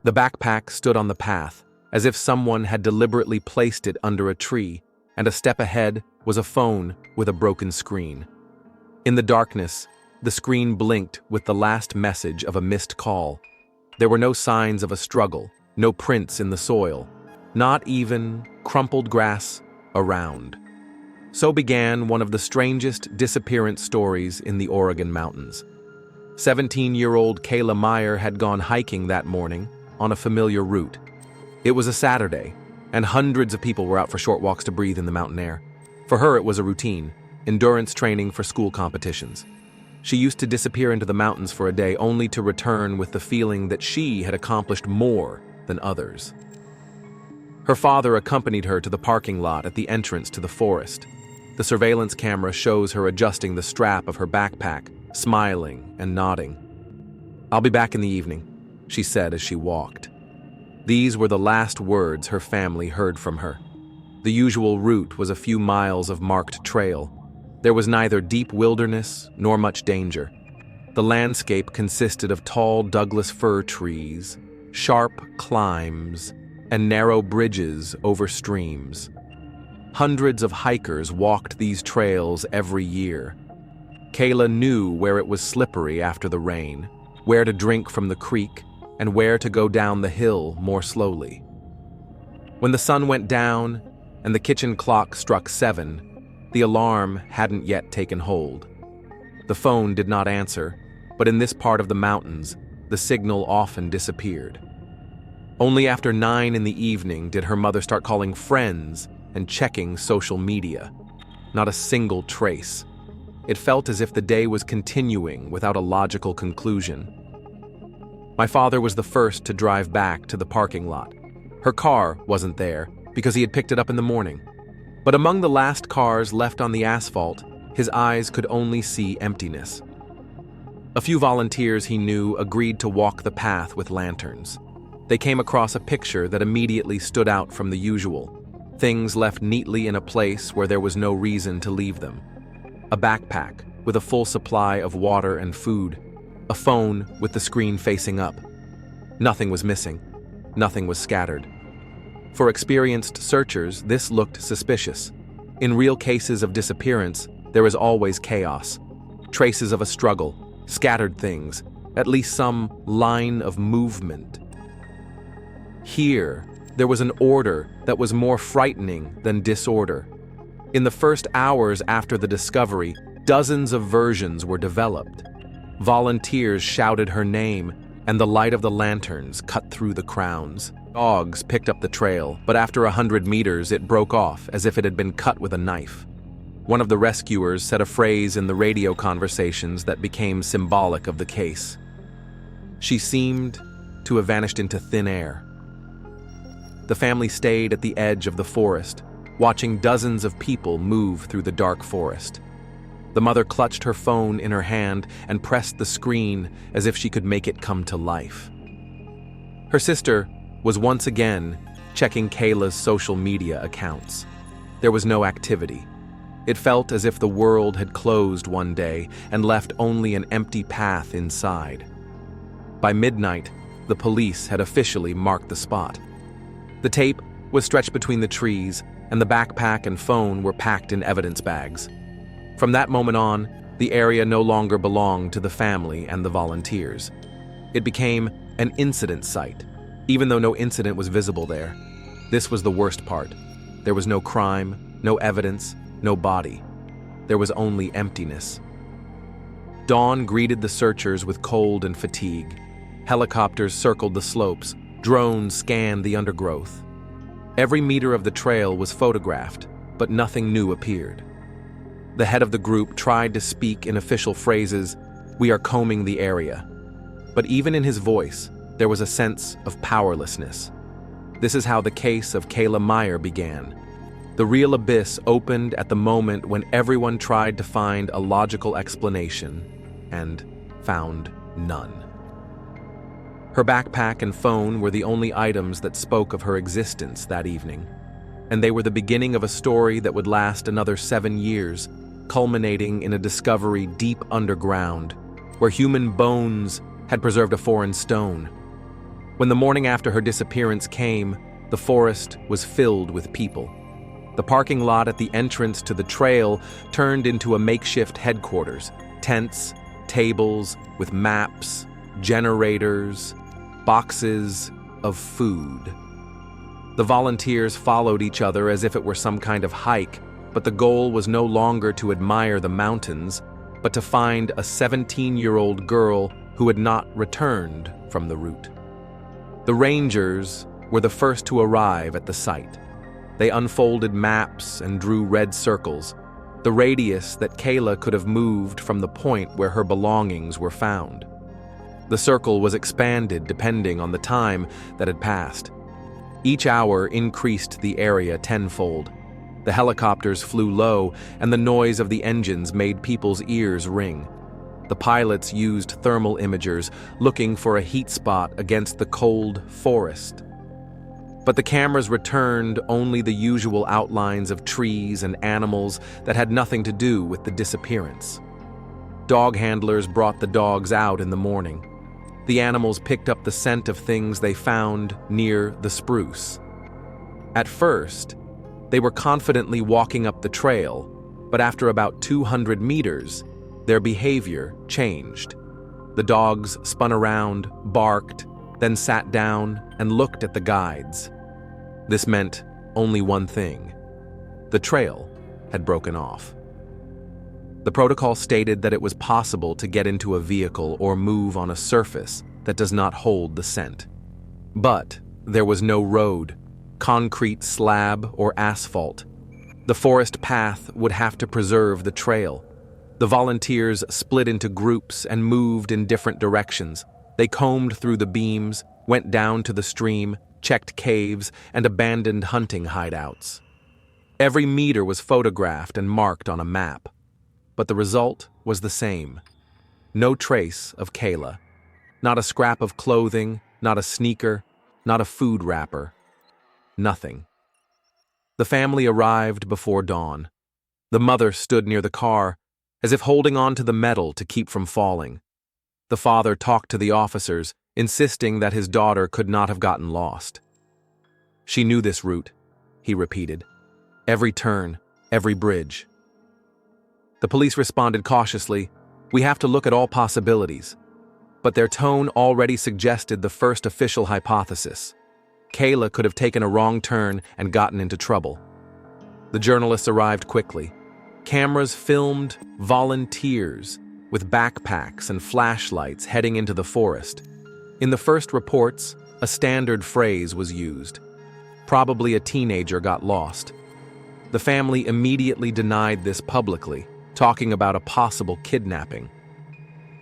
The backpack stood on the path, as if someone had deliberately placed it under a tree, and a step ahead was a phone with a broken screen. In the darkness, the screen blinked with the last message of a missed call. There were no signs of a struggle, no prints in the soil, not even crumpled grass around. So began one of the strangest disappearance stories in the Oregon mountains. 17-year-old Kayla Meyer had gone hiking that morning on a familiar route. It was a Saturday, and hundreds of people were out for short walks to breathe in the mountain air. For her, it was a routine, endurance training for school competitions. She used to disappear into the mountains for a day only to return with the feeling that she had accomplished more than others. Her father accompanied her to the parking lot at the entrance to the forest. The surveillance camera shows her adjusting the strap of her backpack, smiling and nodding. "I'll be back in the evening," she said as she walked. These were the last words her family heard from her. The usual route was a few miles of marked trail. There was neither deep wilderness nor much danger. The landscape consisted of tall Douglas fir trees, sharp climbs, and narrow bridges over streams. Hundreds of hikers walked these trails every year. Kayla knew where it was slippery after the rain, where to drink from the creek, and where to go down the hill more slowly. When the sun went down and the kitchen clock struck 7, the alarm hadn't yet taken hold. The phone did not answer, but in this part of the mountains, the signal often disappeared. Only after 9 in the evening did her mother start calling friends and checking social media. Not a single trace. It felt as if the day was continuing without a logical conclusion. My father was the first to drive back to the parking lot. Her car wasn't there because he had picked it up in the morning. But among the last cars left on the asphalt, his eyes could only see emptiness. A few volunteers he knew agreed to walk the path with lanterns. They came across a picture that immediately stood out from the usual. Things left neatly in a place where there was no reason to leave them. A backpack with a full supply of water and food. A phone with the screen facing up. Nothing was missing. Nothing was scattered. For experienced searchers, this looked suspicious. In real cases of disappearance, there is always chaos. Traces of a struggle, scattered things, at least some line of movement. Here, there was an order that was more frightening than disorder. In the first hours after the discovery, dozens of versions were developed. Volunteers shouted her name, and the light of the lanterns cut through the crowns. Dogs picked up the trail, but after 100 meters it broke off as if it had been cut with a knife. One of the rescuers said a phrase in the radio conversations that became symbolic of the case. She seemed to have vanished into thin air. The family stayed at the edge of the forest, watching dozens of people move through the dark forest. The mother clutched her phone in her hand and pressed the screen as if she could make it come to life. Her sister was once again checking Kayla's social media accounts. There was no activity. It felt as if the world had closed one day and left only an empty path inside. By midnight, the police had officially marked the spot. The tape was stretched between the trees, and the backpack and phone were packed in evidence bags. From that moment on, the area no longer belonged to the family and the volunteers. It became an incident site, even though no incident was visible there. This was the worst part. There was no crime, no evidence, no body. There was only emptiness. Dawn greeted the searchers with cold and fatigue. Helicopters circled the slopes. Drones scanned the undergrowth. Every meter of the trail was photographed, but nothing new appeared. The head of the group tried to speak in official phrases, "We are combing the area." But even in his voice, there was a sense of powerlessness. This is how the case of Kayla Meyer began. The real abyss opened at the moment when everyone tried to find a logical explanation and found none. Her backpack and phone were the only items that spoke of her existence that evening, and they were the beginning of a story that would last another 7 years, culminating in a discovery deep underground, where human bones had preserved a foreign stone. When the morning after her disappearance came, the forest was filled with people. The parking lot at the entrance to the trail turned into a makeshift headquarters, tents, tables with maps, generators, boxes of food. The volunteers followed each other as if it were some kind of hike, but the goal was no longer to admire the mountains, but to find a 17-year-old girl who had not returned from the route. The rangers were the first to arrive at the site. They unfolded maps and drew red circles, the radius that Kayla could have moved from the point where her belongings were found. The circle was expanded depending on the time that had passed. Each hour increased the area tenfold. The helicopters flew low, and the noise of the engines made people's ears ring. The pilots used thermal imagers, looking for a heat spot against the cold forest. But the cameras returned only the usual outlines of trees and animals that had nothing to do with the disappearance. Dog handlers brought the dogs out in the morning. The animals picked up the scent of things they found near the spruce. At first, they were confidently walking up the trail, but after about 200 meters, their behavior changed. The dogs spun around, barked, then sat down and looked at the guides. This meant only one thing: the trail had broken off. The protocol stated that it was possible to get into a vehicle or move on a surface that does not hold the scent. But there was no road, concrete slab, or asphalt. The forest path would have to preserve the trail. The volunteers split into groups and moved in different directions. They combed through the beams, went down to the stream, checked caves, and abandoned hunting hideouts. Every meter was photographed and marked on a map. But the result was the same. No trace of Kayla. Not a scrap of clothing, not a sneaker, not a food wrapper. Nothing. The family arrived before dawn. The mother stood near the car, as if holding on to the metal to keep from falling. The father talked to the officers, insisting that his daughter could not have gotten lost. She knew this route, he repeated. Every turn, every bridge. The police responded cautiously, "We have to look at all possibilities." But their tone already suggested the first official hypothesis. Kayla could have taken a wrong turn and gotten into trouble. The journalists arrived quickly. Cameras filmed volunteers with backpacks and flashlights heading into the forest. In the first reports, a standard phrase was used. Probably a teenager got lost. The family immediately denied this publicly, talking about a possible kidnapping.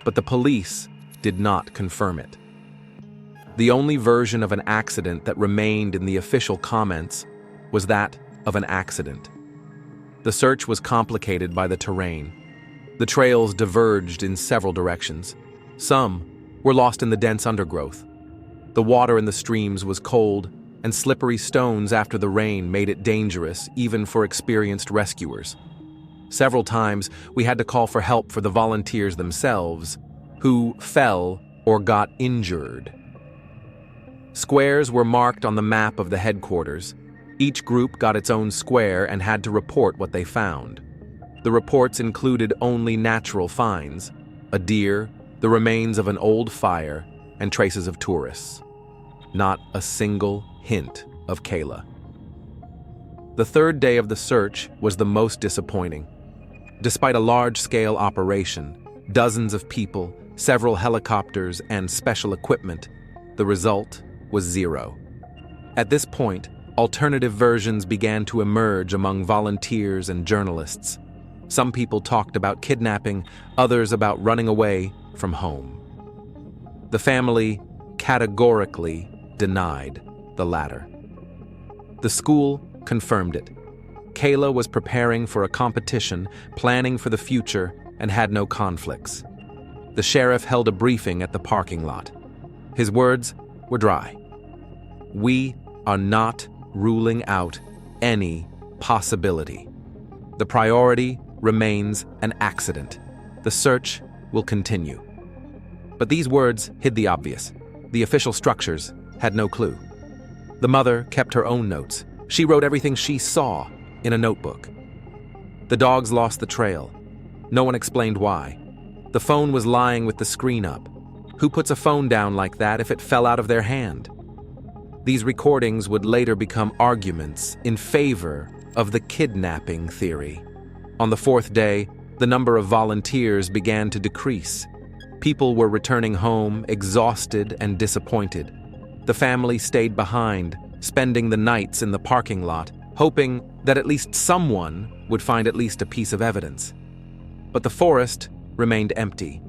But the police did not confirm it. The only version of an accident that remained in the official comments was that of an accident. The search was complicated by the terrain. The trails diverged in several directions. Some were lost in the dense undergrowth. The water in the streams was cold, and slippery stones after the rain made it dangerous even for experienced rescuers. Several times, we had to call for help for the volunteers themselves, who fell or got injured. Squares were marked on the map of the headquarters. Each group got its own square and had to report what they found. The reports included only natural finds: a deer, the remains of an old fire, and traces of tourists. Not a single hint of Kayla. The third day of the search was the most disappointing. Despite a large-scale operation, dozens of people, several helicopters, and special equipment, the result was zero. At this point, alternative versions began to emerge among volunteers and journalists. Some people talked about kidnapping, others about running away from home. The family categorically denied the latter. The school confirmed it. Kayla was preparing for a competition, planning for the future, and had no conflicts. The sheriff held a briefing at the parking lot. His words were dry. "We are not ruling out any possibility. The priority remains an accident. The search will continue." But these words hid the obvious. The official structures had no clue. The mother kept her own notes. She wrote everything she saw in a notebook. The dogs lost the trail. No one explained why. The phone was lying with the screen up. Who puts a phone down like that if it fell out of their hand? These recordings would later become arguments in favor of the kidnapping theory. On the fourth day, the number of volunteers began to decrease. People were returning home, exhausted and disappointed. The family stayed behind, spending the nights in the parking lot, hoping that at least someone would find at least a piece of evidence. But the forest remained empty.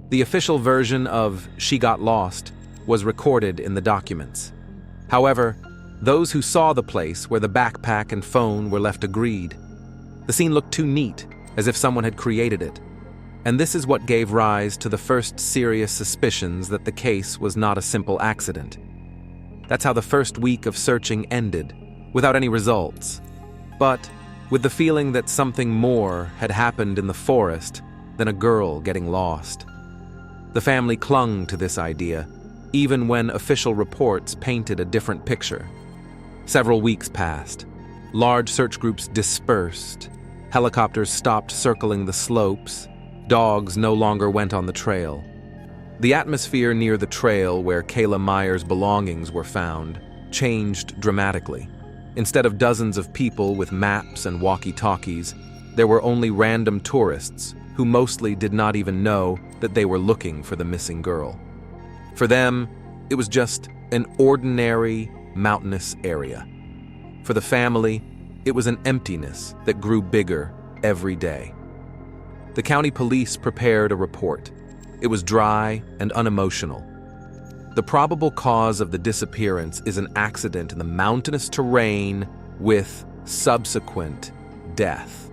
The official version of "she got lost" was recorded in the documents. However, those who saw the place where the backpack and phone were left agreed. The scene looked too neat, as if someone had created it. And this is what gave rise to the first serious suspicions that the case was not a simple accident. That's how the first week of searching ended, without any results, but with the feeling that something more had happened in the forest than a girl getting lost. The family clung to this idea, even when official reports painted a different picture. Several weeks passed. Large search groups dispersed. Helicopters stopped circling the slopes. Dogs no longer went on the trail. The atmosphere near the trail where Kayla Meyer's belongings were found changed dramatically. Instead of dozens of people with maps and walkie-talkies, there were only random tourists who mostly did not even know that they were looking for the missing girl. For them, it was just an ordinary mountainous area. For the family, it was an emptiness that grew bigger every day. The county police prepared a report. It was dry and unemotional. The probable cause of the disappearance is an accident in the mountainous terrain with subsequent death.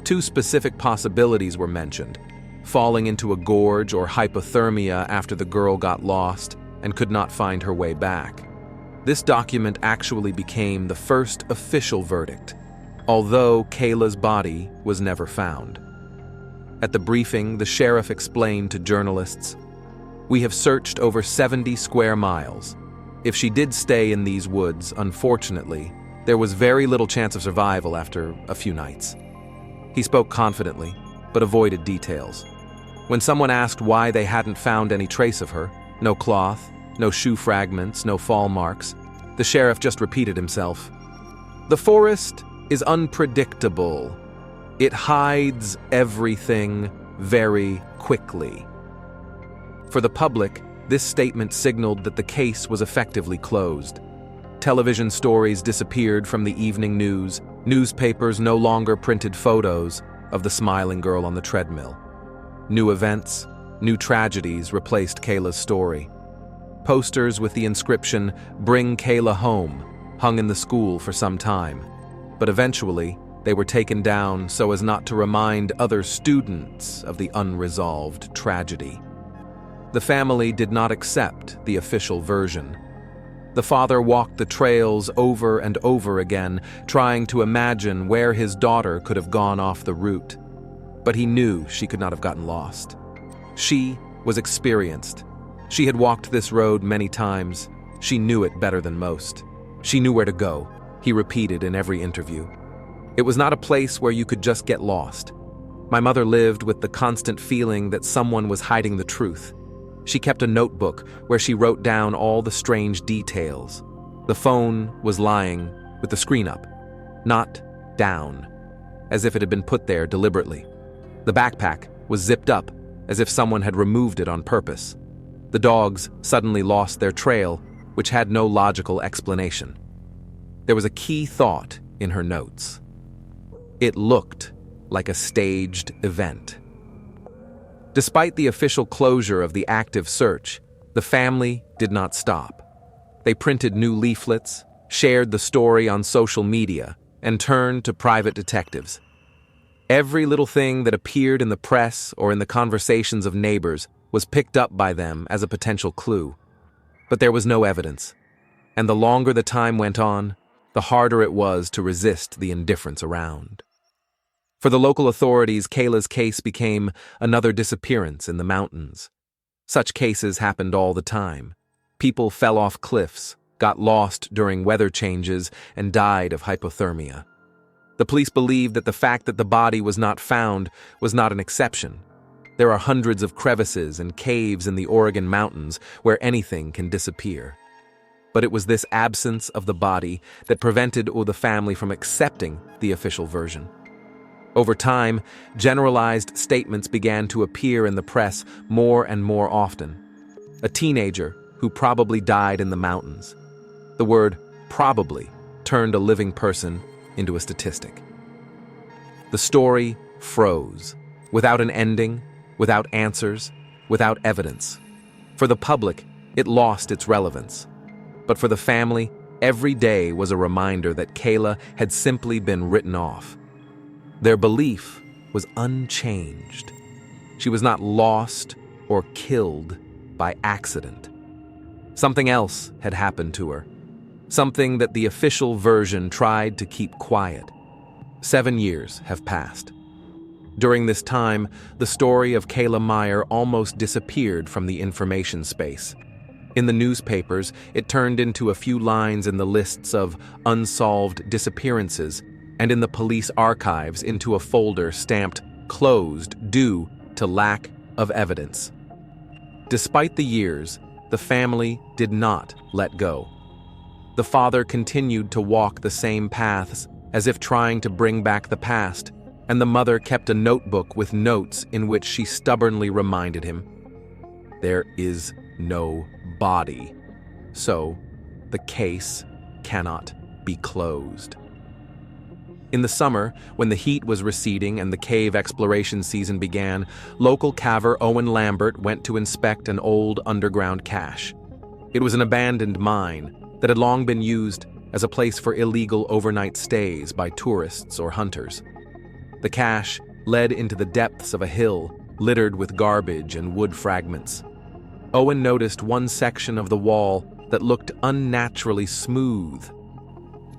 Two specific possibilities were mentioned: falling into a gorge or hypothermia after the girl got lost and could not find her way back. This document actually became the first official verdict, although Kayla's body was never found. At the briefing, the sheriff explained to journalists, "We have searched over 70 square miles. If she did stay in these woods, unfortunately, there was very little chance of survival after a few nights." He spoke confidently, but avoided details. When someone asked why they hadn't found any trace of her, no cloth, no shoe fragments, no fall marks, the sheriff just repeated himself. "The forest is unpredictable. It hides everything very quickly." For the public, this statement signaled that the case was effectively closed. Television stories disappeared from the evening news. Newspapers no longer printed photos of the smiling girl on the treadmill. New events, new tragedies replaced Kayla's story. Posters with the inscription, "Bring Kayla home," hung in the school for some time, but eventually they were taken down so as not to remind other students of the unresolved tragedy. The family did not accept the official version. The father walked the trails over and over again, trying to imagine where his daughter could have gone off the route. But he knew she could not have gotten lost. She was experienced. She had walked this road many times. She knew it better than most. She knew where to go, he repeated in every interview. It was not a place where you could just get lost. My mother lived with the constant feeling that someone was hiding the truth. She kept a notebook where she wrote down all the strange details. The phone was lying with the screen up, not down, as if it had been put there deliberately. The backpack was zipped up, as if someone had removed it on purpose. The dogs suddenly lost their trail, which had no logical explanation. There was a key thought in her notes. It looked like a staged event. Despite the official closure of the active search, the family did not stop. They printed new leaflets, shared the story on social media, and turned to private detectives. Every little thing that appeared in the press or in the conversations of neighbors was picked up by them as a potential clue. But there was no evidence, and the longer the time went on, the harder it was to resist the indifference around. For the local authorities, Kayla's case became another disappearance in the mountains. Such cases happened all the time. People fell off cliffs, got lost during weather changes, and died of hypothermia. The police believed that the fact that the body was not found was not an exception. There are hundreds of crevices and caves in the Oregon mountains where anything can disappear. But it was this absence of the body that prevented the family from accepting the official version. Over time, generalized statements began to appear in the press more and more often. A teenager who probably died in the mountains. The word probably turned a living person into a statistic. The story froze, without an ending, without answers, without evidence. For the public, it lost its relevance. But for the family, every day was a reminder that Kayla had simply been written off. Their belief was unchanged. She was not lost or killed by accident. Something else had happened to her. Something that the official version tried to keep quiet. 7 years have passed. During this time, the story of Kayla Meyer almost disappeared from the information space. In the newspapers, it turned into a few lines in the lists of unsolved disappearances, and in the police archives into a folder stamped "closed" due to lack of evidence. Despite the years, the family did not let go. The father continued to walk the same paths, as if trying to bring back the past, and the mother kept a notebook with notes in which she stubbornly reminded him, "There is no body, so the case cannot be closed." In the summer, when the heat was receding and the cave exploration season began, local caver Owen Lambert went to inspect an old underground cache. It was an abandoned mine that had long been used as a place for illegal overnight stays by tourists or hunters. The cache led into the depths of a hill littered with garbage and wood fragments. Owen noticed one section of the wall that looked unnaturally smooth.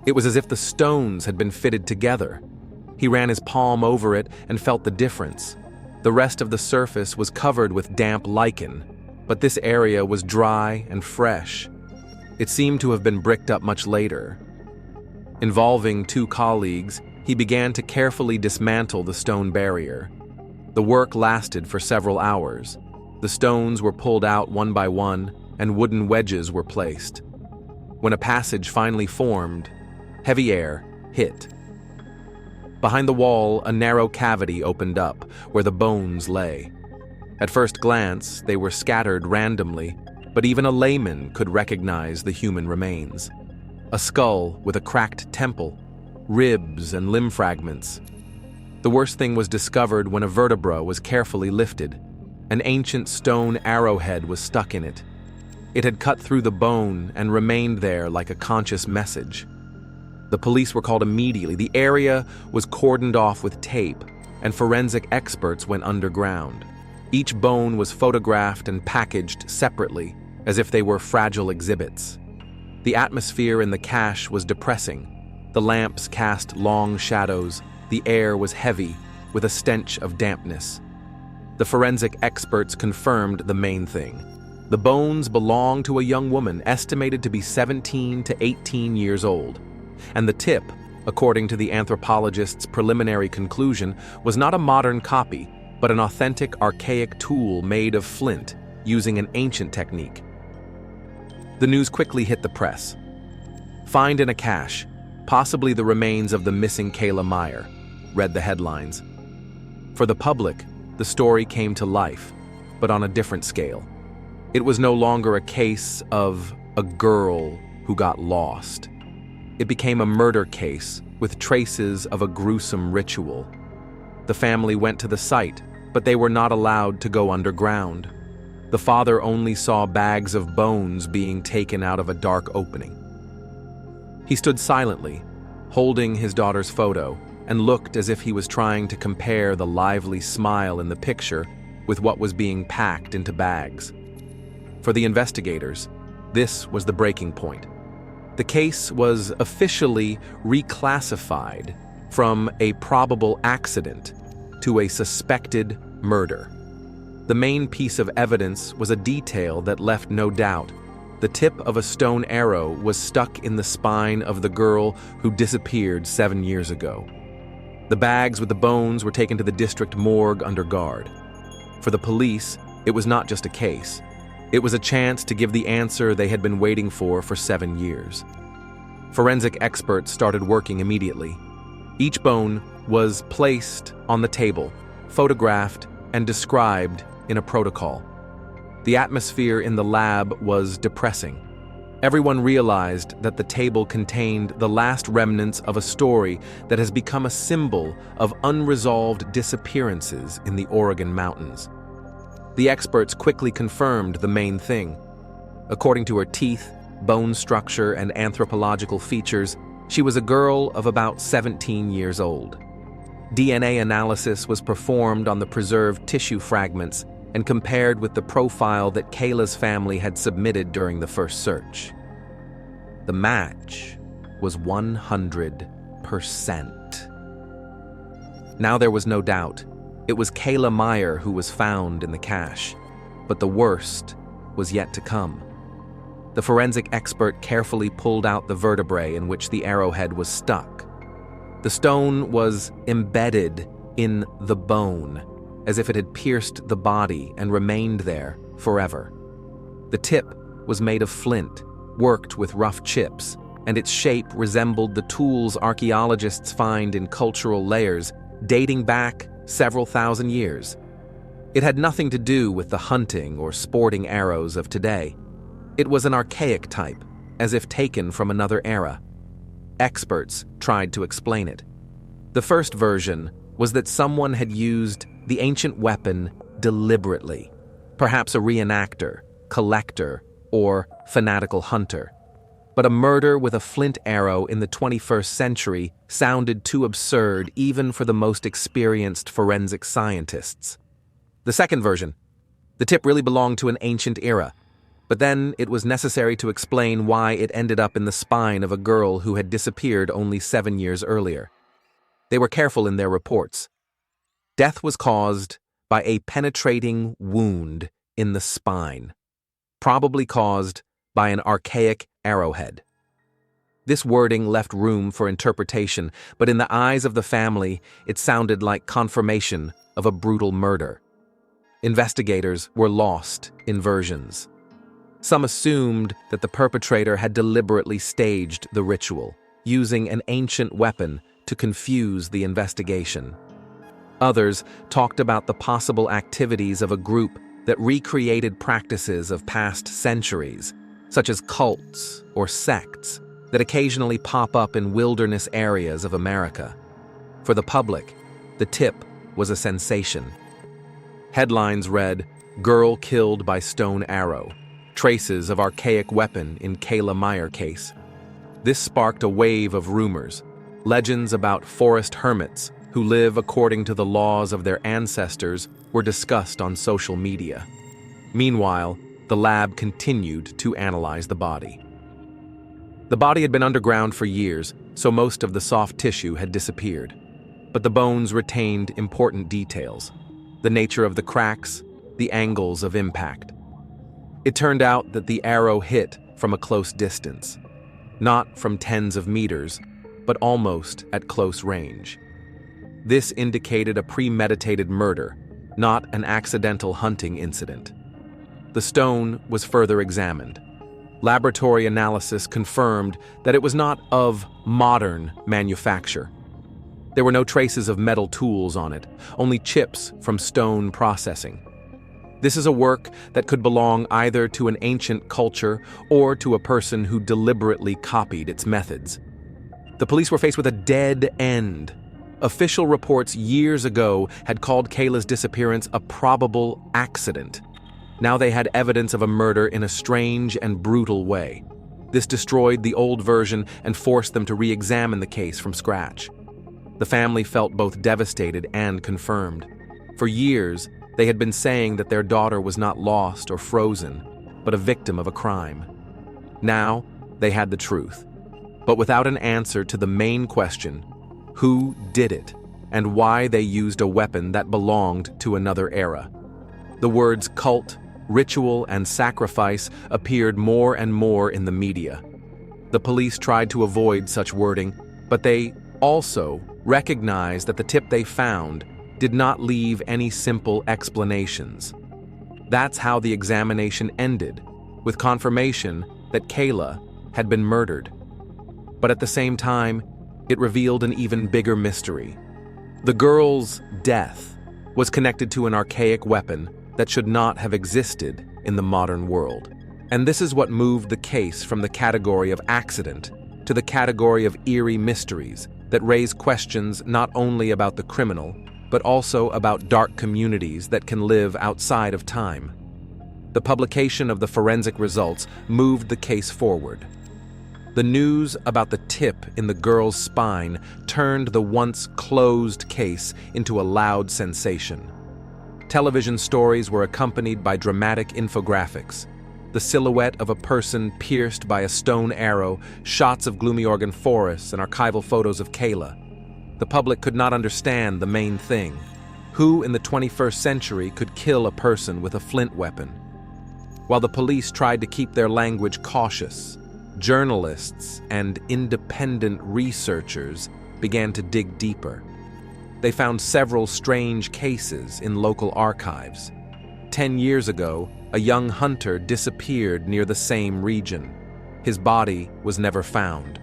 It was as if the stones had been fitted together. He ran his palm over it and felt the difference. The rest of the surface was covered with damp lichen, but this area was dry and fresh. It seemed to have been bricked up much later. Involving 2 colleagues, he began to carefully dismantle the stone barrier. The work lasted for several hours. The stones were pulled out one by one, and wooden wedges were placed. When a passage finally formed, heavy air hit. Behind the wall, a narrow cavity opened up, where the bones lay. At first glance, they were scattered randomly, but even a layman could recognize the human remains. A skull with a cracked temple, ribs and limb fragments. The worst thing was discovered when a vertebra was carefully lifted. An ancient stone arrowhead was stuck in it. It had cut through the bone and remained there like a conscious message. The police were called immediately. The area was cordoned off with tape, and forensic experts went underground. Each bone was photographed and packaged separately, as if they were fragile exhibits. The atmosphere in the cache was depressing. The lamps cast long shadows. The air was heavy, with a stench of dampness. The forensic experts confirmed the main thing. The bones belonged to a young woman estimated to be 17 to 18 years old. And the tip, according to the anthropologist's preliminary conclusion, was not a modern copy, but an authentic archaic tool made of flint, using an ancient technique. The news quickly hit the press. "Find in a cache, possibly the remains of the missing Kayla Meyer," read the headlines. For the public, the story came to life, but on a different scale. It was no longer a case of a girl who got lost. It became a murder case with traces of a gruesome ritual. The family went to the site, but they were not allowed to go underground. The father only saw bags of bones being taken out of a dark opening. He stood silently, holding his daughter's photo, and looked as if he was trying to compare the lively smile in the picture with what was being packed into bags. For the investigators, this was the breaking point. The case was officially reclassified from a probable accident to a suspected murder. The main piece of evidence was a detail that left no doubt. the tip of a stone arrow was stuck in the spine of the girl who disappeared 7 years ago. The bags with the bones were taken to the district morgue under guard. For the police, it was not just a case. It was a chance to give the answer they had been waiting for 7 years. Forensic experts started working immediately. Each bone was placed on the table, photographed, and described in a protocol. The atmosphere in the lab was depressing. Everyone realized that the table contained the last remnants of a story that has become a symbol of unresolved disappearances in the Oregon mountains. The experts quickly confirmed the main thing. According to her teeth, bone structure, and anthropological features, she was a girl of about 17 years old. DNA analysis was performed on the preserved tissue fragments and compared with the profile that Kayla's family had submitted during the first search. The match was 100%. Now there was no doubt. It was Kayla Meyer who was found in the cache, but the worst was yet to come. The forensic expert carefully pulled out the vertebrae in which the arrowhead was stuck. The stone was embedded in the bone, as if it had pierced the body and remained there forever. The tip was made of flint, worked with rough chips, and its shape resembled the tools archaeologists find in cultural layers dating back several thousand years. It had nothing to do with the hunting or sporting arrows of today. It was an archaic type, as if taken from another era. Experts tried to explain it. The first version was that someone had used the ancient weapon deliberately, perhaps a reenactor, collector, or fanatical hunter. But a murder with a flint arrow in the 21st century sounded too absurd even for the most experienced forensic scientists. The second version, the tip really belonged to an ancient era, but then it was necessary to explain why it ended up in the spine of a girl who had disappeared only 7 years earlier. They were careful in their reports. Death was caused by a penetrating wound in the spine, probably caused by an archaic arrowhead. This wording left room for interpretation, but in the eyes of the family, it sounded like confirmation of a brutal murder. Investigators were lost in versions. Some assumed that the perpetrator had deliberately staged the ritual, using an ancient weapon to confuse the investigation. Others talked about the possible activities of a group that recreated practices of past centuries, such as cults or sects that occasionally pop up in wilderness areas of America. For the public, the tip was a sensation. Headlines read, "Girl killed by stone arrow. Traces of archaic weapon in Kayla Meyer case." This sparked a wave of rumors, legends about forest hermits who live according to the laws of their ancestors were discussed on social media. Meanwhile, the lab continued to analyze the body. The body had been underground for years, so most of the soft tissue had disappeared. But the bones retained important details: the nature of the cracks, the angles of impact. It turned out that the arrow hit from a close distance, not from tens of meters, but almost at close range. This indicated a premeditated murder, not an accidental hunting incident. The stone was further examined. Laboratory analysis confirmed that it was not of modern manufacture. There were no traces of metal tools on it, only chips from stone processing. This is a work that could belong either to an ancient culture or to a person who deliberately copied its methods. The police were faced with a dead end. Official reports years ago had called Kayla's disappearance a probable accident. Now they had evidence of a murder in a strange and brutal way. This destroyed the old version and forced them to re-examine the case from scratch. The family felt both devastated and confirmed. For years, they had been saying that their daughter was not lost or frozen, but a victim of a crime. Now, they had the truth, but without an answer to the main question: who did it, and why they used a weapon that belonged to another era. The words cult, ritual, and sacrifice appeared more and more in the media. The police tried to avoid such wording, but they also recognized that the tip they found did not leave any simple explanations. That's how the examination ended, with confirmation that Kayla had been murdered. But at the same time, it revealed an even bigger mystery. The girl's death was connected to an archaic weapon that should not have existed in the modern world. And this is what moved the case from the category of accident to the category of eerie mysteries that raise questions not only about the criminal, but also about dark communities that can live outside of time. The publication of the forensic results moved the case forward. The news about the tip in the girl's spine turned the once closed case into a loud sensation. Television stories were accompanied by dramatic infographics. The silhouette of a person pierced by a stone arrow, shots of gloomy Oregon forests, and archival photos of Kayla. The public could not understand the main thing. Who in the 21st century could kill a person with a flint weapon? While the police tried to keep their language cautious, journalists and independent researchers began to dig deeper. They found several strange cases in local archives. 10 years ago, a young hunter disappeared near the same region. His body was never found,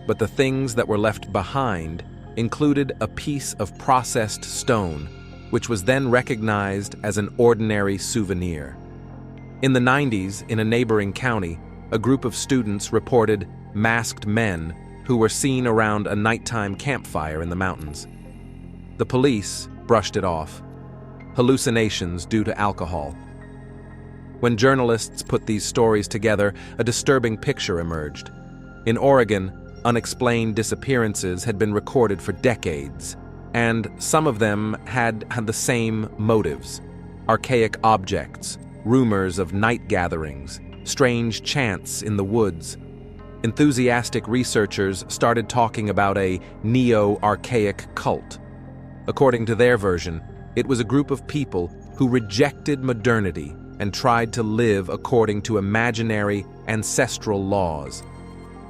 but the things that were left behind included a piece of processed stone, which was then recognized as an ordinary souvenir. In the 90s, in a neighboring county, a group of students reported masked men who were seen around a nighttime campfire in the mountains. The police brushed it off. Hallucinations due to alcohol. When journalists put these stories together, a disturbing picture emerged. In Oregon, unexplained disappearances had been recorded for decades, and some of them had the same motives: archaic objects, rumors of night gatherings, strange chants in the woods. Enthusiastic researchers started talking about a neo-archaic cult. According to their version, it was a group of people who rejected modernity and tried to live according to imaginary ancestral laws.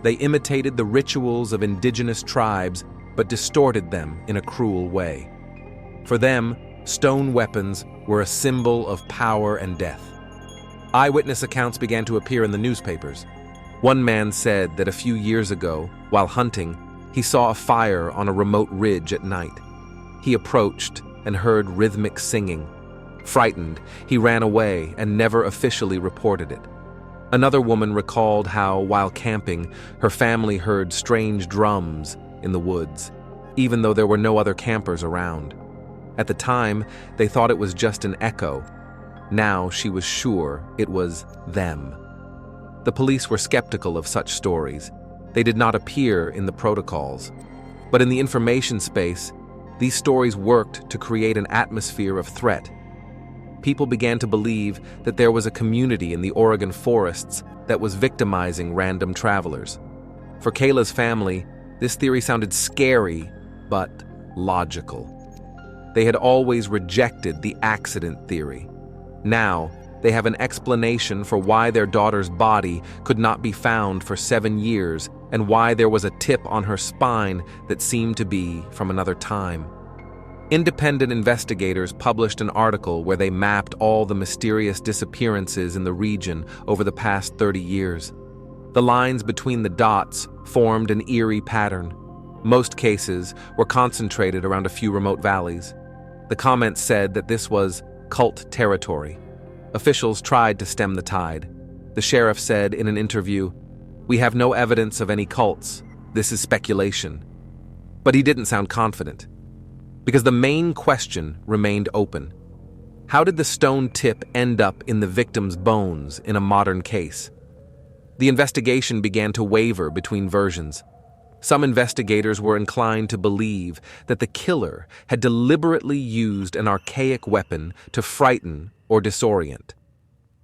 They imitated the rituals of indigenous tribes but distorted them in a cruel way. For them, stone weapons were a symbol of power and death. Eyewitness accounts began to appear in the newspapers. One man said that a few years ago, while hunting, he saw a fire on a remote ridge at night. He approached and heard rhythmic singing. Frightened, he ran away and never officially reported it. Another woman recalled how, while camping, her family heard strange drums in the woods, even though there were no other campers around. At the time, they thought it was just an echo. Now she was sure it was them. The police were skeptical of such stories. They did not appear in the protocols. But in the information space, these stories worked to create an atmosphere of threat. People began to believe that there was a community in the Oregon forests that was victimizing random travelers. For Kayla's family, this theory sounded scary, but logical. They had always rejected the accident theory. Now, they have an explanation for why their daughter's body could not be found for 7 years and why there was a tip on her spine that seemed to be from another time. Independent investigators published an article where they mapped all the mysterious disappearances in the region over the past 30 years. The lines between the dots formed an eerie pattern. Most cases were concentrated around a few remote valleys. The comments said that this was cult territory. Officials tried to stem the tide. The sheriff said in an interview, "We have no evidence of any cults. This is speculation." But he didn't sound confident, because the main question remained open. How did the stone tip end up in the victim's bones in a modern case? The investigation began to waver between versions. Some investigators were inclined to believe that the killer had deliberately used an archaic weapon to frighten or disorient.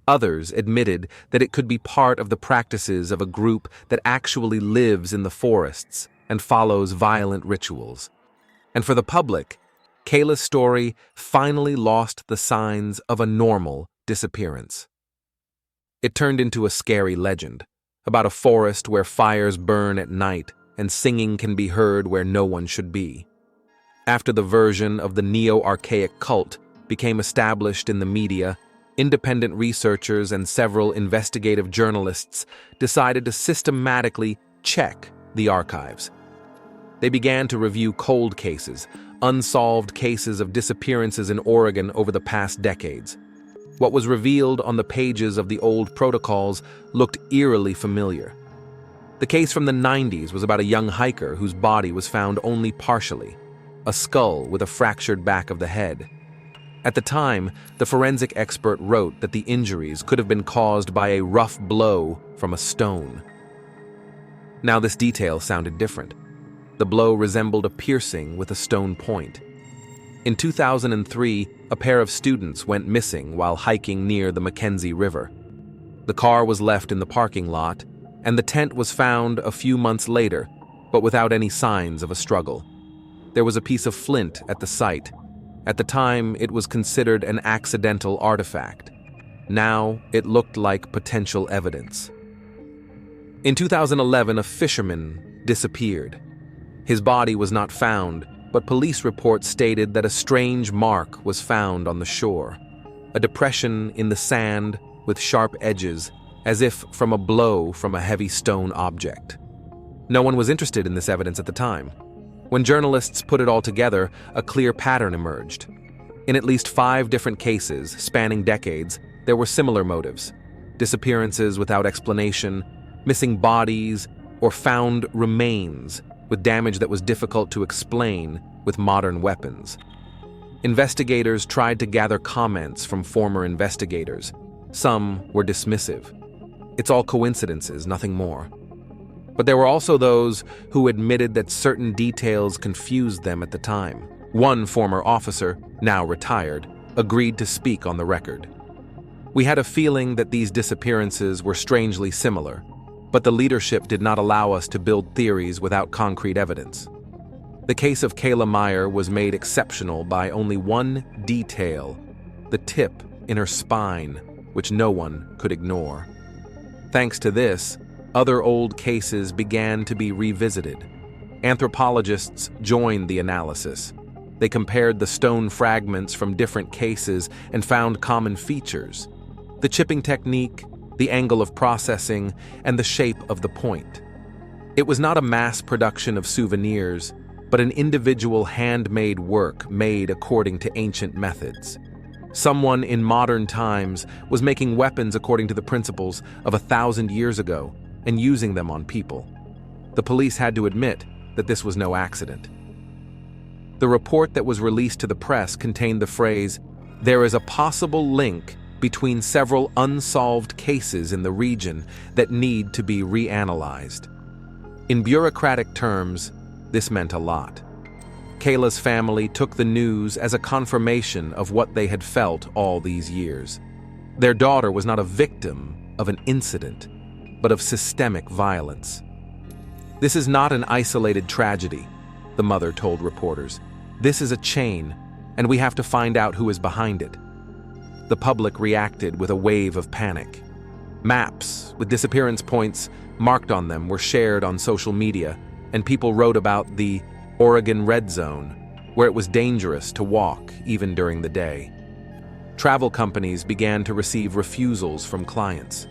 Others admitted that it could be part of the practices of a group that actually lives in the forests and follows violent rituals. And for the public, Kayla's story finally lost the signs of a normal disappearance. It turned into a scary legend about a forest where fires burn at night and singing can be heard where no one should be. After the version of the neo-archaic cult became established in the media, independent researchers and several investigative journalists decided to systematically check the archives. They began to review cold cases, unsolved cases of disappearances in Oregon over the past decades. What was revealed on the pages of the old protocols looked eerily familiar. The case from the 90s was about a young hiker whose body was found only partially, a skull with a fractured back of the head. At the time, the forensic expert wrote that the injuries could have been caused by a rough blow from a stone. Now this detail sounded different. The blow resembled a piercing with a stone point. In 2003, a pair of students went missing while hiking near the Mackenzie River. The car was left in the parking lot, and the tent was found a few months later, but without any signs of a struggle. There was a piece of flint at the site. At the time, it was considered an accidental artifact. Now, it looked like potential evidence. In 2011, a fisherman disappeared. His body was not found, but police reports stated that a strange mark was found on the shore, a depression in the sand with sharp edges, as if from a blow from a heavy stone object. No one was interested in this evidence at the time. When journalists put it all together, a clear pattern emerged. In at least 5 different cases, spanning decades, there were similar motives: disappearances without explanation, missing bodies, or found remains with damage that was difficult to explain with modern weapons. Investigators tried to gather comments from former investigators. Some were dismissive. It's all coincidences, nothing more. But there were also those who admitted that certain details confused them at the time. One former officer, now retired, agreed to speak on the record. We had a feeling that these disappearances were strangely similar, but the leadership did not allow us to build theories without concrete evidence. The case of Kayla Meyer was made exceptional by only one detail: the tip in her spine, which no one could ignore. Thanks to this, other old cases began to be revisited. Anthropologists joined the analysis. They compared the stone fragments from different cases and found common features: the chipping technique, the angle of processing, and the shape of the point. It was not a mass production of souvenirs, but an individual handmade work made according to ancient methods. Someone in modern times was making weapons according to the principles of 1,000 years ago and using them on people. The police had to admit that this was no accident. The report that was released to the press contained the phrase, "There is a possible link between several unsolved cases in the region that need to be reanalyzed." In bureaucratic terms, this meant a lot. Kayla's family took the news as a confirmation of what they had felt all these years. Their daughter was not a victim of an incident, but of systemic violence. "This is not an isolated tragedy," the mother told reporters. "This is a chain, and we have to find out who is behind it." The public reacted with a wave of panic. Maps with disappearance points marked on them were shared on social media, and people wrote about the Oregon Red Zone, where it was dangerous to walk even during the day. Travel companies began to receive refusals from clients.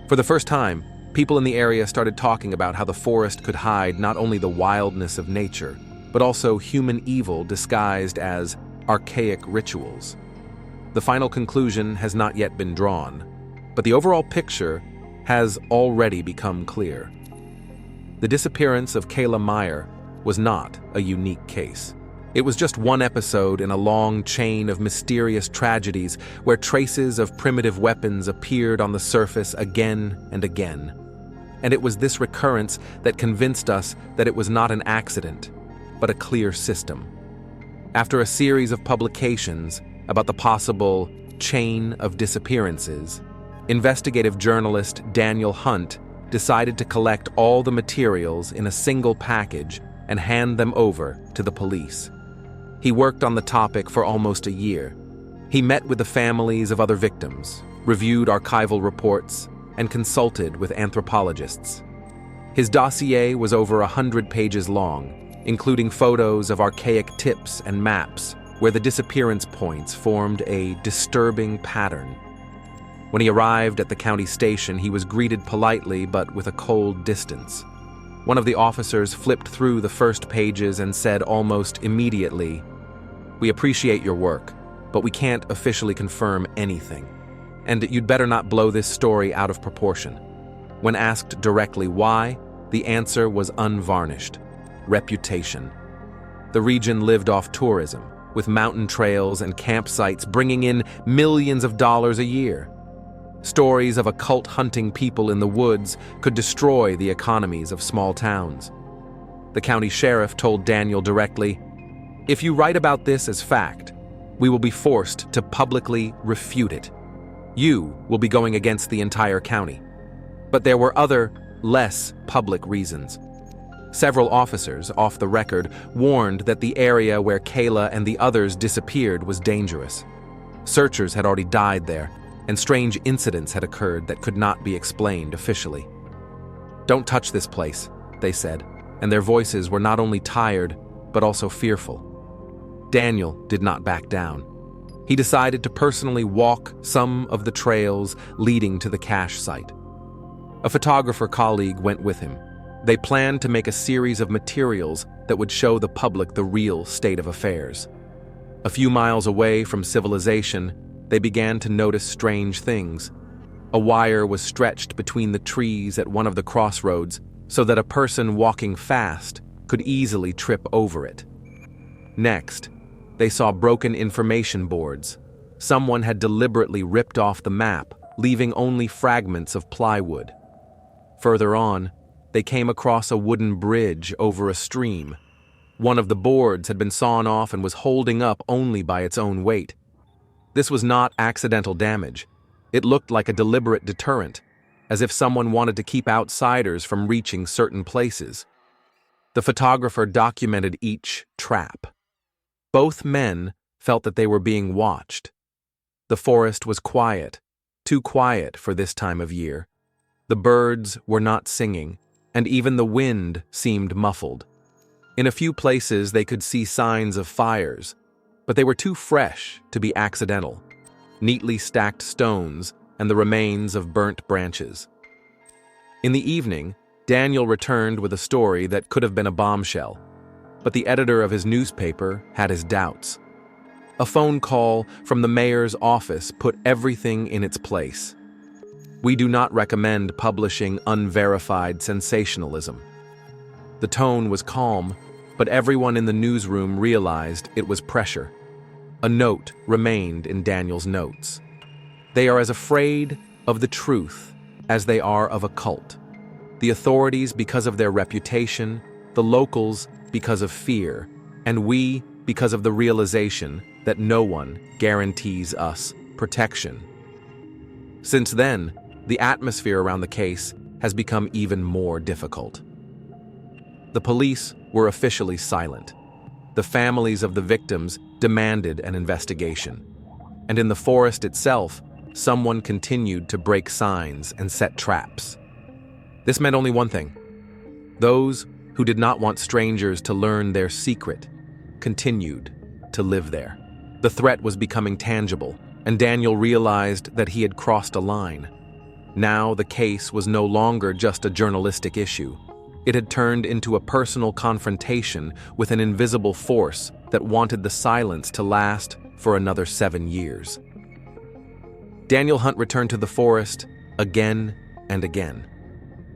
For the first time, people in the area started talking about how the forest could hide not only the wildness of nature, but also human evil disguised as archaic rituals. The final conclusion has not yet been drawn, but the overall picture has already become clear. The disappearance of Kayla Meyer was not a unique case. It was just one episode in a long chain of mysterious tragedies where traces of primitive weapons appeared on the surface again and again. And it was this recurrence that convinced us that it was not an accident, but a clear system. After a series of publications about the possible chain of disappearances, investigative journalist Daniel Hunt decided to collect all the materials in a single package and hand them over to the police. He worked on the topic for almost a year. He met with the families of other victims, reviewed archival reports, and consulted with anthropologists. His dossier was over 100 pages long, including photos of archaic tips and maps where the disappearance points formed a disturbing pattern. When he arrived at the county station, he was greeted politely but with a cold distance. One of the officers flipped through the first pages and said almost immediately, "We appreciate your work, but we can't officially confirm anything. And you'd better not blow this story out of proportion." When asked directly why, the answer was unvarnished: reputation. The region lived off tourism, with mountain trails and campsites bringing in millions of dollars a year. Stories of occult hunting people in the woods could destroy the economies of small towns. The county sheriff told Daniel directly, "If you write about this as fact, we will be forced to publicly refute it. You will be going against the entire county." But there were other, less public reasons. Several officers, off the record, warned that the area where Kayla and the others disappeared was dangerous. Searchers had already died there, and strange incidents had occurred that could not be explained officially. "Don't touch this place," they said, and their voices were not only tired, but also fearful. Daniel did not back down. He decided to personally walk some of the trails leading to the cache site. A photographer colleague went with him. They planned to make a series of materials that would show the public the real state of affairs. A few miles away from civilization, they began to notice strange things. A wire was stretched between the trees at one of the crossroads so that a person walking fast could easily trip over it. Next, they saw broken information boards. Someone had deliberately ripped off the map, leaving only fragments of plywood. Further on, they came across a wooden bridge over a stream. One of the boards had been sawn off and was holding up only by its own weight. This was not accidental damage. It looked like a deliberate deterrent, as if someone wanted to keep outsiders from reaching certain places. The photographer documented each trap. Both men felt that they were being watched. The forest was quiet, too quiet for this time of year. The birds were not singing, and even the wind seemed muffled. In a few places they could see signs of fires, but they were too fresh to be accidental. Neatly stacked stones and the remains of burnt branches. In the evening, Daniel returned with a story that could have been a bombshell, but the editor of his newspaper had his doubts. A phone call from the mayor's office put everything in its place. "We do not recommend publishing unverified sensationalism." The tone was calm, but everyone in the newsroom realized it was pressure. A note remained in Daniel's notes. "They are as afraid of the truth as they are of a cult. The authorities because of their reputation, the locals because of fear, and we because of the realization that no one guarantees us protection." Since then, the atmosphere around the case has become even more difficult. The police were officially silent. The families of the victims demanded an investigation. And in the forest itself, someone continued to break signs and set traps. This meant only one thing. Those who did not want strangers to learn their secret continued to live there. The threat was becoming tangible, and Daniel realized that he had crossed a line. Now the case was no longer just a journalistic issue. It had turned into a personal confrontation with an invisible force that wanted the silence to last for another 7 years. Daniel Hunt returned to the forest again and again.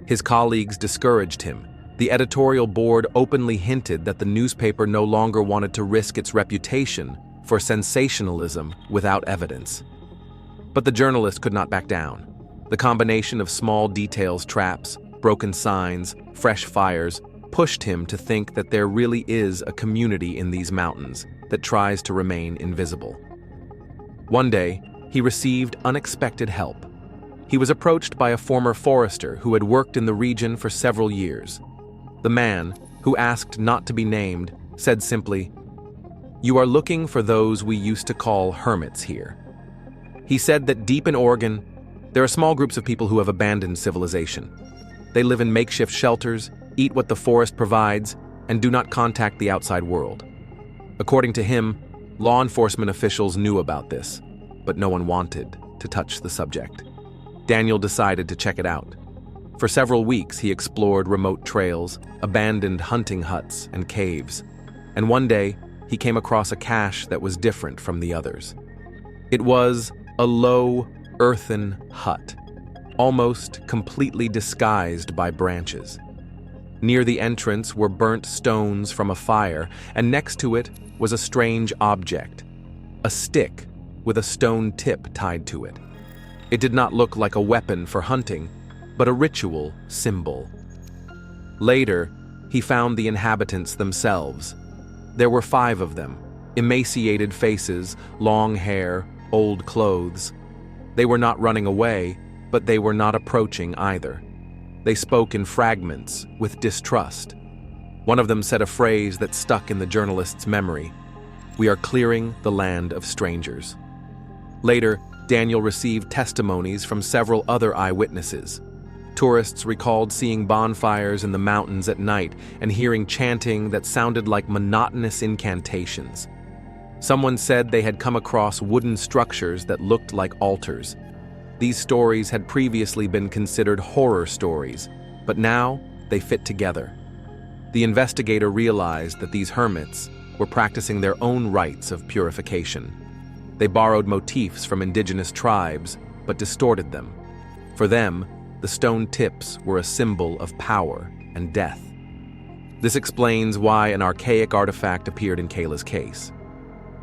His colleagues discouraged him. The editorial board openly hinted that the newspaper no longer wanted to risk its reputation for sensationalism without evidence. But the journalist could not back down. The combination of small details traps, broken signs, fresh fires, pushed him to think that there really is a community in these mountains that tries to remain invisible. One day, he received unexpected help. He was approached by a former forester who had worked in the region for several years. The man, who asked not to be named, said simply, "You are looking for those we used to call hermits here." He said that deep in Oregon, there are small groups of people who have abandoned civilization. They live in makeshift shelters, eat what the forest provides, and do not contact the outside world. According to him, law enforcement officials knew about this, but no one wanted to touch the subject. Daniel decided to check it out. For several weeks, he explored remote trails, abandoned hunting huts, and caves. And one day, he came across a cache that was different from the others. It was a low, earthen hut, almost completely disguised by branches. Near the entrance were burnt stones from a fire, and next to it was a strange object, a stick with a stone tip tied to it. It did not look like a weapon for hunting, but a ritual symbol. Later, he found the inhabitants themselves. There were 5 of them, emaciated faces, long hair, old clothes. They were not running away, but they were not approaching either. They spoke in fragments, with distrust. One of them said a phrase that stuck in the journalist's memory: "We are clearing the land of strangers." Later, Daniel received testimonies from several other eyewitnesses. Tourists recalled seeing bonfires in the mountains at night and hearing chanting that sounded like monotonous incantations. Someone said they had come across wooden structures that looked like altars. These stories had previously been considered horror stories, but now they fit together. The investigator realized that these hermits were practicing their own rites of purification. They borrowed motifs from indigenous tribes, but distorted them. For them, the stone tips were a symbol of power and death. This explains why an archaic artifact appeared in Kayla's case.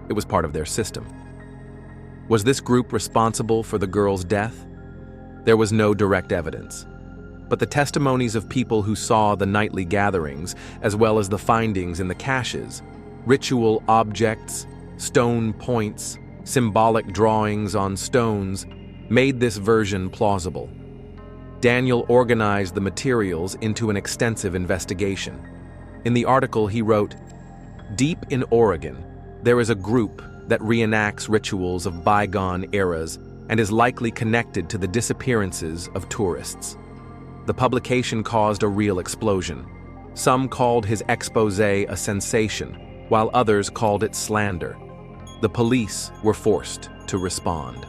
It was part of their system. Was this group responsible for the girl's death? There was no direct evidence. But the testimonies of people who saw the nightly gatherings, as well as the findings in the caches, ritual objects, stone points, symbolic drawings on stones, made this version plausible. Daniel organized the materials into an extensive investigation. In the article, he wrote, "Deep in Oregon, there is a group that reenacts rituals of bygone eras and is likely connected to the disappearances of tourists." The publication caused a real explosion. Some called his exposé a sensation, while others called it slander. The police were forced to respond.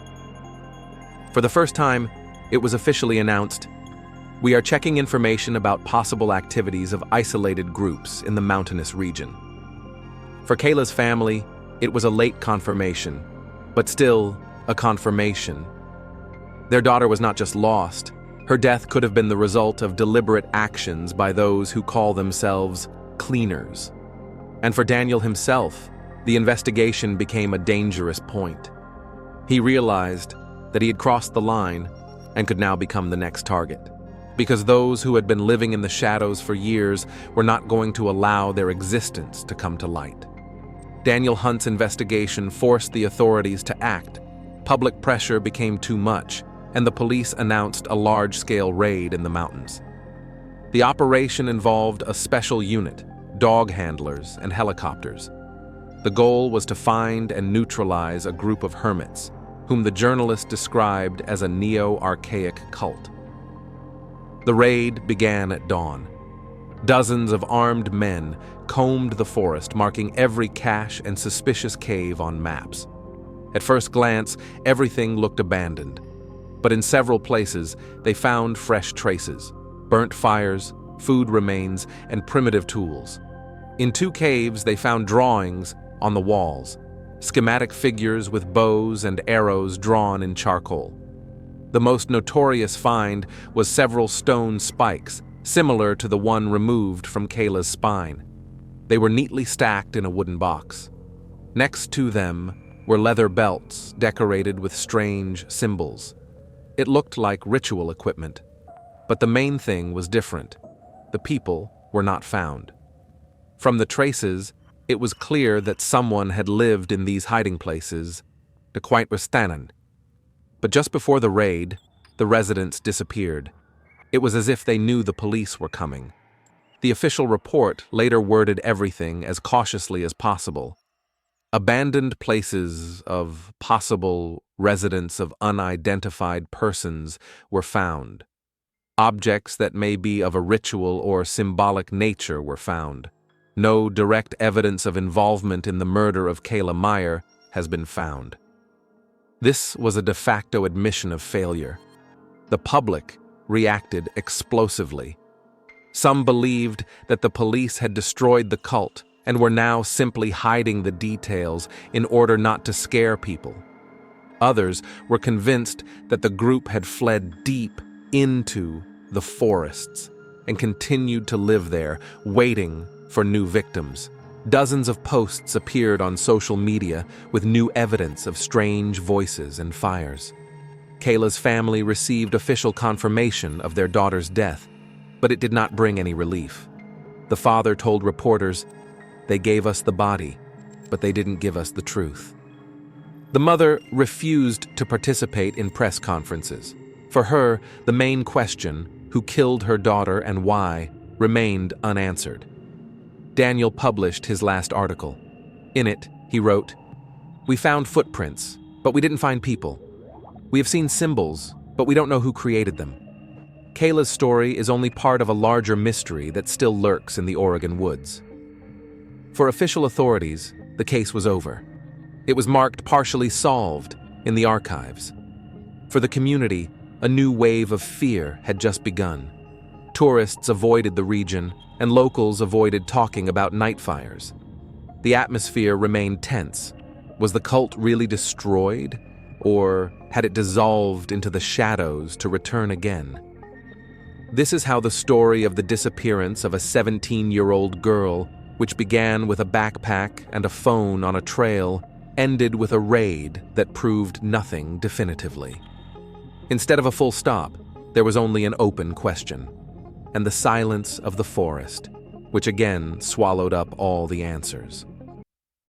For the first time, it was officially announced, "We are checking information about possible activities of isolated groups in the mountainous region." For Kayla's family, it was a late confirmation, but still a confirmation. Their daughter was not just lost. Her death could have been the result of deliberate actions by those who call themselves cleaners. And for Daniel himself, the investigation became a dangerous point. He realized that he had crossed the line and could now become the next target, because those who had been living in the shadows for years were not going to allow their existence to come to light. Daniel Hunt's investigation forced the authorities to act. Public pressure became too much, and the police announced a large-scale raid in the mountains. The operation involved a special unit, dog handlers, and helicopters. The goal was to find and neutralize a group of hermits, whom the journalist described as a neo-archaic cult. The raid began at dawn. Dozens of armed men combed the forest, marking every cache and suspicious cave on maps. At first glance, everything looked abandoned, but in several places they found fresh traces, burnt fires, food remains, and primitive tools. In 2 caves, they found drawings on the walls, schematic figures with bows and arrows drawn in charcoal. The most notorious find was several stone spikes, similar to the one removed from Kayla's spine. They were neatly stacked in a wooden box. Next to them were leather belts decorated with strange symbols. It looked like ritual equipment, but the main thing was different. The people were not found. From the traces, it was clear that someone had lived in these hiding places, de quite Ristanen. But just before the raid, the residents disappeared. It was as if they knew the police were coming. The official report later worded everything as cautiously as possible. Abandoned places of possible residence of unidentified persons were found. Objects that may be of a ritual or symbolic nature were found. No direct evidence of involvement in the murder of Kayla Meyer has been found. This was a de facto admission of failure. The public reacted explosively. Some believed that the police had destroyed the cult and were now simply hiding the details in order not to scare people. Others were convinced that the group had fled deep into the forests and continued to live there, waiting for new victims. Dozens of posts appeared on social media with new evidence of strange voices and fires. Kayla's family received official confirmation of their daughter's death, but it did not bring any relief. The father told reporters, "They gave us the body, but they didn't give us the truth." The mother refused to participate in press conferences. For her, the main question, who killed her daughter and why, remained unanswered. Daniel published his last article. In it, he wrote, "We found footprints, but we didn't find people. We have seen symbols, but we don't know who created them. Kayla's story is only part of a larger mystery that still lurks in the Oregon woods." For official authorities, the case was over. It was marked partially solved in the archives. For the community, a new wave of fear had just begun. Tourists avoided the region, and locals avoided talking about night fires. The atmosphere remained tense. Was the cult really destroyed, or had it dissolved into the shadows to return again? This is how the story of the disappearance of a 17-year-old girl, which began with a backpack and a phone on a trail, ended with a raid that proved nothing definitively. Instead of a full stop, there was only an open question, and the silence of the forest, which again swallowed up all the answers.